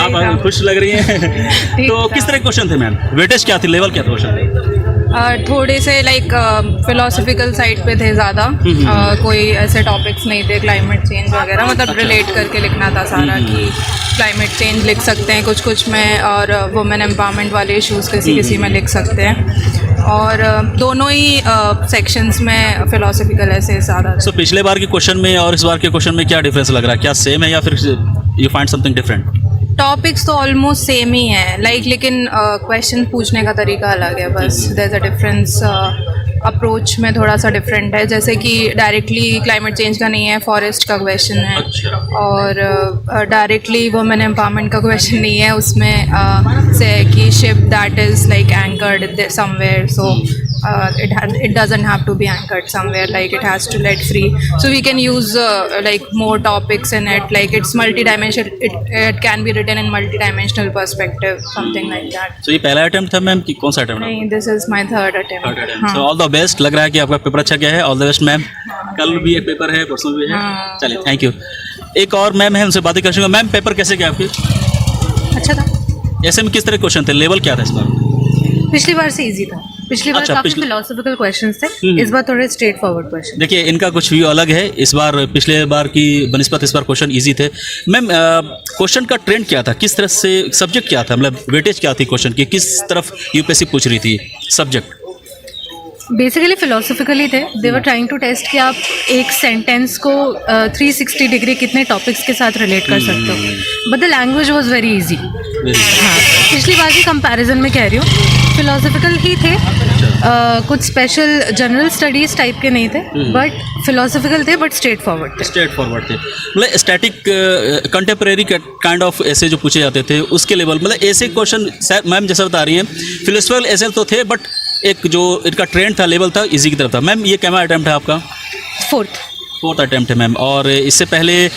आप खुश लग रही हैं तो किस तरह के क्वेश्चन थे मैम? वेटेज क्या थी, लेवल क्या था क्वेश्चन? थोड़े से लाइक फिलोसफिकल साइड पे थे ज़्यादा। कोई ऐसे टॉपिक्स नहीं थे क्लाइमेट चेंज वगैरह, मतलब रिलेट करके लिखना था सारा कि क्लाइमेट चेंज लिख सकते हैं कुछ कुछ में, और वुमेन एम्पावरमेंट वाले इश्यूज़ किसी किसी में लिख सकते हैं, और दोनों ही सेक्शंस में फिलोसफिकल ऐसे ज़्यादा। सो पिछले बार के क्वेश्चन में और इस बार के क्वेश्चन में क्या डिफरेंस लग रहा है? क्या सेम है या फिर you find something different? Topics तो ऑलमोस्ट सेम ही है लाइक, लेकिन क्वेश्चन पूछने का तरीका अलग है बस। There is a difference, approach में थोड़ा सा डिफरेंट है, जैसे कि डायरेक्टली क्लाइमेट चेंज का नहीं है, फॉरेस्ट का क्वेश्चन है। अच्छा। और डायरेक्टली वुमेन एम्पावरमेंट का क्वेश्चन नहीं है, उसमें से कि ship that is like anchored somewhere, so it doesn't have to be anchored somewhere, like it has to let free, so we can use like more topics in it, like it's multi-dimensional, it can be written in multi-dimensional perspective, something like that. So ये पहला attempt था ma'am कि कौन सा attempt? नहीं, this is my third attempt. So all the best, लग रहा है कि आपका पेपर अच्छा गया है। All the best ma'am. कल भी एक पेपर है, परसों भी है। चलिए, थैंक यू। एक और मैम है, उनसे बातें कर सकूँगा। मैम पेपर कैसे गया आपके? अच्छा था। ऐसे में किस तरह क्वेश्चन थे, लेवल क्या था इस बार? पिछली बार से इजी था, पिछली बार काफी फिलोसॉफिकल क्वेश्चंस थे, इस बार थोड़े स्ट्रेट फॉरवर्ड क्वेश्चन। देखिए इनका कुछ व्यू अलग है इस बार, पिछले बार की बनिस्बत इस बार क्वेश्चन इजी थे। मैम क्वेश्चन का ट्रेंड क्या था, किस तरह से सब्जेक्ट क्या था, मतलब वेटेज क्या थी क्वेश्चन की, किस तरफ यूपीएससी पूछ रही थी सब्जेक्ट? बेसिकली फिलोसफिकली थे। दे वर ट्राइंग टू टेस्ट कि आप एक सेंटेंस को 360 डिग्री कितने टॉपिक्स के साथ रिलेट कर सकते हो, but the language was very easy. हाँ, पिछली बार की कंपैरिजन में कह रही हूँ, फिलोसफिकल ही थे। कुछ स्पेशल जनरल स्टडीज टाइप के नहीं थे, बट फिलोसफिकल थे, बट स्ट्रेट फॉरवर्ड थे। मतलब स्टैटिक कंटेम्प्रेरी काइंड ऑफ ऐसे जो पूछे जाते थे उसके लेवल, मतलब ऐसे क्वेश्चन मैम जैसा बता रही हैं, फिलोसफिकल ऐसे तो थे, बट एक जो इनका ट्रेंड था, लेवल था, इजी की तरफ था। मैम ये क्या अटैम्प्ट है आपका? फोर्थ अटैम्प्ट है मैम। और इससे पहले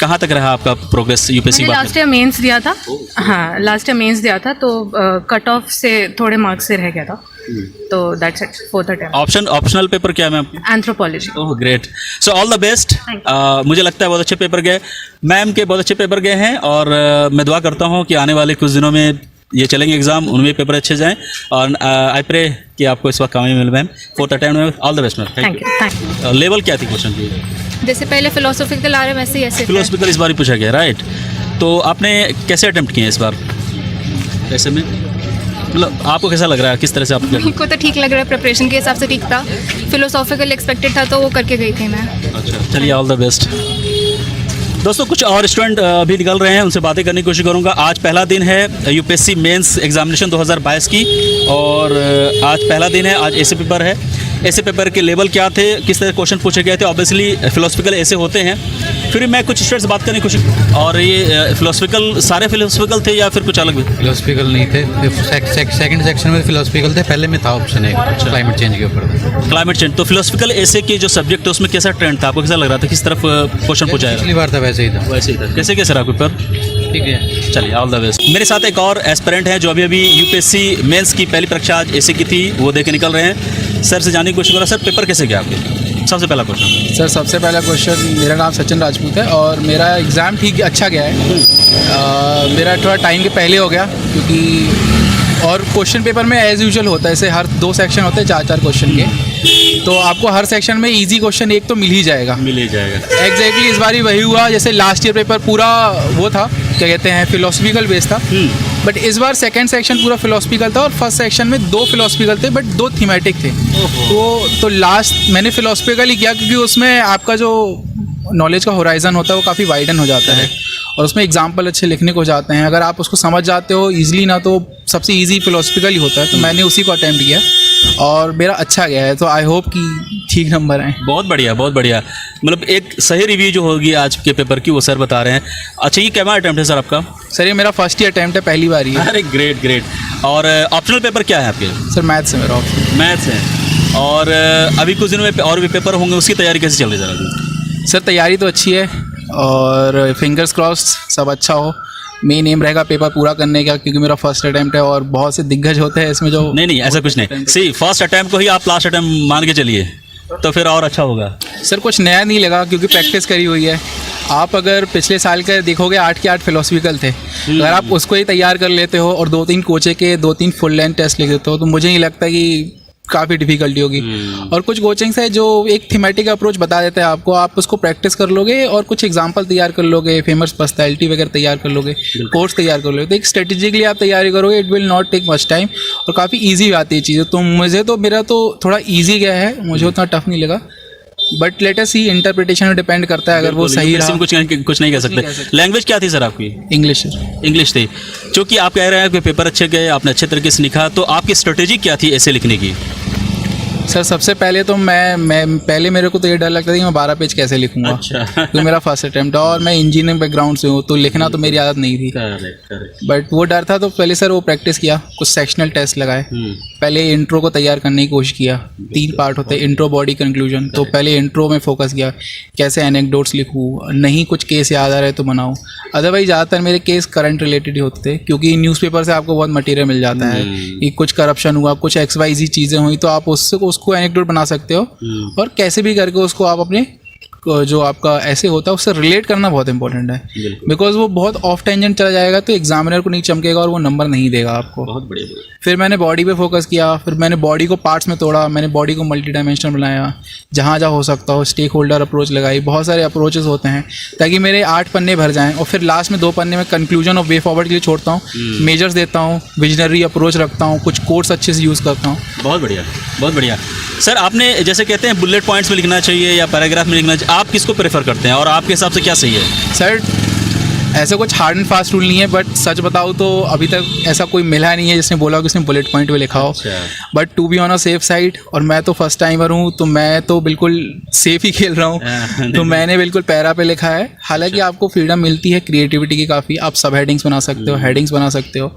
कहाँ तक रहा आपका progress UPSC? Last year mains दिया था। हाँ, लास्ट ईयर मेंस दिया था, तो कट ऑफ से थोड़े मार्क्स से रह गया था, तो that's it, fourth attempt. Optional paper क्या है ma'am? Anthropology. Oh great, so all the best. मुझे लगता है बहुत अच्छे पेपर गए, मैम के बहुत अच्छे पेपर गए हैं, और मैं दुआ करता हूँ कि आने वाले कुछ दिनों में ये चलेंगे एग्जाम, उनमें पेपर अच्छे जाएं, और आई प्रे कि आपको इस वक्त कामयाबी मिले मैम। फोर्थ अटेम्प्ट में all the best ma'am. Thank you. Level क्या थी क्वेश्चन की? जैसे पहले फिलोसफिकल आ रहे वैसे ही ऐसे फिलोसफिकल इस बार ही पूछा गया, राइट? तो आपने कैसे अटेम्प्ट किए इस बार? ऐसे में मतलब आपको कैसा लग रहा है, किस तरह से आप? मेरे को तो ठीक लग रहा है, प्रिपरेशन के हिसाब से ठीक था। फिलोसॉफिकल एक्सपेक्टेड था तो वो करके गई थी मैं। अच्छा, चलिए ऑल द बेस्ट। दोस्तों कुछ और स्टूडेंट अभी निकल रहे हैं, उनसे बातें करने की कोशिश करूंगा। आज पहला दिन है यूपीएससी मेंस एग्जामिनेशन 2022 की, और आज पहला दिन है, आज ऐसे पेपर है। ऐसे पेपर के लेवल क्या थे, किस तरह क्वेश्चन पूछे गए थे? ऑब्वियसली फिलोसफिकल ऐसे होते हैं। फिर मैं कुछ स्टूडेंट से बात करने की कोशिश, और ये फिलोसफिकल सारे फिलोसफिकल थे या फिर कुछ अलग? फिलोसफिकल नहीं थे, सेकंड सेक्शन में फिलोसफिकल थे, पहले में था ऑप्शन है क्लाइमेट चेंज के ऊपर। क्लाइमेट चेंज, तो फिलोसफिकल ऐसे के जो सब्जेक्ट है उसमें कैसा ट्रेंड था, आपको कैसा लग रहा था, किस तरफ क्वेश्चन पूछा है? पिछली बार था वैसे ही था। कैसे रहा पेपर? ठीक है, चलिए ऑल द बेस्ट। मेरे साथ एक और एस्पिरेंट है जो अभी यूपीएससी मेंस की पहली परीक्षा आज ऐसे की थी, वो दे के निकल रहे हैं। सर से जानने की कोशिश करो, सर पेपर कैसे गया आपके? सबसे पहला क्वेश्चन। सर सबसे पहला क्वेश्चन, मेरा नाम सचिन राजपूत है और मेरा एग्ज़ाम ठीक अच्छा गया है। मेरा थोड़ा टाइम के पहले हो गया, क्योंकि और क्वेश्चन पेपर में एज़ यूजुअल होता है, ऐसे हर 2 सेक्शन होते हैं 4-4 क्वेश्चन के, तो आपको हर सेक्शन में इजी क्वेश्चन एक तो मिल ही जाएगा। एग्जैक्टली इस बार ही वही हुआ। जैसे लास्ट ईयर पेपर पूरा वो था, क्या कहते हैं, फिलोसफिकल बेस था, बट इस बार सेकंड सेक्शन पूरा फिलोसफिकल था, और फर्स्ट सेक्शन में 2 फिलोसफिकल थे, बट 2 थीमेटिक थे। तो लास्ट मैंने फिलोसफिकल ही किया, क्योंकि उसमें आपका जो नॉलेज का होराइजन होता है वो काफ़ी वाइडन हो जाता है, और उसमें एग्जाम्पल अच्छे लिखने को जाते हैं। अगर आप उसको समझ जाते हो ईजिली ना, तो सबसे ईजी फिलोसफिकल ही होता है, तो मैंने उसी को अटैम्प्ट किया और मेरा अच्छा गया है, तो आई होप कि ठीक नंबर आए। बहुत बढ़िया, बहुत बढ़िया। मतलब एक सही रिव्यू जो होगी आज के पेपर की, वो सर बता रहे हैं। अच्छा, ये क्या अटैम्प्ट है सर आपका? सर ये मेरा फर्स्ट ही अटैम्प्ट है, पहली बार ही है। अरे ग्रेट। और ऑप्शनल पेपर क्या है आपके? सर मैथ्स है मेरा ऑप्शन। मैथ्स है। और अभी कुछ दिनों में और भी पेपर होंगे, उसकी तैयारी कैसे चल रही है जरा? सर तैयारी तो अच्छी है, और फिंगर्स क्रॉस्ड सब अच्छा हो। मेन एम रहेगा पेपर पूरा करने का, क्योंकि मेरा फर्स्ट अटैम्प्ट है, और बहुत से दिग्गज होते हैं इसमें जो। नहीं ऐसा कुछ नहीं, सी फर्स्ट अटैम्प्ट को ही आप लास्ट अटैम्प्ट मान के चलिए, तो फिर और अच्छा होगा। सर कुछ नया नहीं लगा, क्योंकि प्रैक्टिस करी हुई है, आप अगर पिछले साल के देखोगे 8 के 8 फिलोसफिकल थे, अगर आप उसको ही तैयार कर लेते हो और 2-3 कोचे के 2-3 फुल लेंथ टेस्ट लिख देते हो तो मुझे नहीं लगता कि काफ़ी डिफिकल्टी होगी। और कुछ कोचिंग्स है जो एक थीमेटिक अप्रोच बता देते हैं आपको, आप उसको प्रैक्टिस कर लोगे और कुछ एग्जांपल तैयार कर लोगे, फेमस पर्सनैलिटी वगैरह तैयार कर लोगे, कोर्स तैयार कर लोगे, तो एक स्ट्रेटेजिकली आप तैयारी करोगे, it will not take much time और काफ़ी ईजी आती है चीज़ें। तो मुझे तो मेरा तो थोड़ा ईजी गया है, मुझे उतना टफ नहीं लगा, but let us see, interpretation में डिपेंड करता है, अगर वो सही UPSC रहा। में कुछ नहीं कह सकते। लैंग्वेज क्या थी सर आपकी? इंग्लिश इंग्लिश थी। क्योंकि आप कह रहे हैं कि पेपर अच्छे गए, आपने अच्छे तरीके से लिखा, तो आपकी स्ट्रेटेजी क्या थी ऐसे लिखने की? सर सबसे पहले तो मैं पहले मेरे को तो ये डर लगता था कि मैं 12 पेज कैसे लिखूंगा। अच्छा। तो मेरा फर्स्ट अटैम्प्ट, और मैं इंजीनियरिंग बैकग्राउंड से हूँ तो लिखना तो मेरी आदत नहीं थी, करेक्ट। बट वो डर था। तो पहले सर वो प्रैक्टिस किया, कुछ सेक्शनल टेस्ट लगाए, पहले इंट्रो को तैयार करने की कोशिश किया। 3 पार्ट होते हैं, इंट्रो, बॉडी, कंक्लूजन। तो पहले इंट्रो में फोकस किया, कैसे एनेक्डोट्स लिखूँ, नहीं कुछ केस याद आ रहे तो बनाऊँ। अदरवाइज ज़्यादातर मेरे केस करंट रिलेटेड ही होते थे, क्योंकि न्यूज़पेपर से आपको बहुत मटेरियल मिल जाता है कि कुछ करप्शन हुआ, कुछ XYZ चीज़ें हुई, तो आप उसको एनेक्डोट बना सकते हो और कैसे भी करके उसको आप अपने जो आपका ऐसे होता है उससे रिलेट करना बहुत इंपॉर्टेंट है, बिकॉज वो बहुत ऑफ टेंजेंट चला जाएगा तो एग्जामिनर को नहीं चमकेगा और वो नंबर नहीं देगा आपको। बहुत बढ़िया। फिर मैंने बॉडी पे फोकस किया, फिर मैंने बॉडी को पार्ट्स में तोड़ा, मैंने बॉडी को मल्टी डायमेंशनल बनाया, जहाँ जहाँ हो सकता हो स्टेक होल्डर अप्रोच लगाई, बहुत सारे अप्रोचेस होते हैं ताकि मेरे 8 पन्ने भर जाएं। और फिर लास्ट में 2 पन्ने में कंक्लूजन और वे फॉरवर्ड के लिए छोड़ता हूँ, मेजर्स देता हूँ, विजनरी अप्रोच रखता हूँ, कुछ कोर्स अच्छे से यूज़ करता हूँ। बहुत बढ़िया, बहुत बढ़िया। सर आपने जैसे कहते हैं बुलेट पॉइंट्स में लिखना चाहिए या पैराग्राफ में लिखना चाहिए, आप किसको प्रेफर करते हैं और आपके हिसाब से क्या सही है? सर ऐसा कुछ हार्ड एंड फास्ट रूल नहीं है, बट सच बताऊँ तो अभी तक ऐसा कोई मिला नहीं है जिसने बोला कि उसने बुलेट पॉइंट पे लिखा हो। But to be on a safe side, और मैं तो फर्स्ट टाइमर हूँ तो मैं तो बिल्कुल सेफ ही खेल रहा हूँ, तो मैंने बिल्कुल पैरा पे लिखा है। हालांकि आपको फ्रीडम मिलती है क्रिएटिविटी की काफ़ी, आप सब हेडिंग्स बना सकते हो, हेडिंग्स बना सकते हो,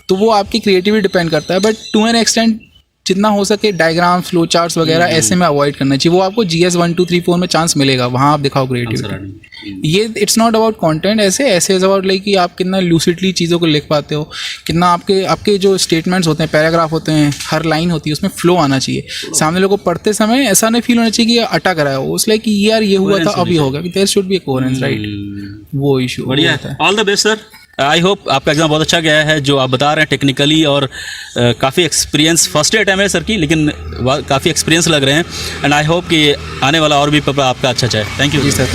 तो वो आपकी क्रिएटिविटी डिपेंड करता है। बट टू एन एक्सटेंट जितना हो सके डायग्राम, फ्लो चार्ट्स वगैरह ऐसे में अवॉइड करना चाहिए। वो आपको GS 1 2 3 4 में चांस मिलेगा, वहाँ आप दिखाओ क्रिएटिविटी। ये इट्स नॉट अबाउट कंटेंट, ऐसे इज अबाउट लाइक कि आप कितना लूसिडली चीज़ों को लिख पाते हो, कितना आपके जो स्टेटमेंट्स होते हैं, पैराग्राफ होते हैं, हर लाइन होती है उसमें फ्लो आना चाहिए। सामने लोगों को पढ़ते समय ऐसा नहीं फील होना चाहिए कि अटक रहा है वो, उसलिए कि यार ये हुआ था अब ये होगा, कि there should be a coherence, right? वो इशू बढ़िया है। All the best sir. I hope आपका एग्ज़ाम बहुत अच्छा गया है, जो आप बता रहे हैं टेक्निकली, और काफ़ी एक्सपीरियंस फर्स्ट अटैम्प्ट है सर की, लेकिन काफ़ी एक्सपीरियंस लग रहे हैं। एंड आई होप कि आने वाला और भी पेपर आपका अच्छा जाए। Thank you ji sir.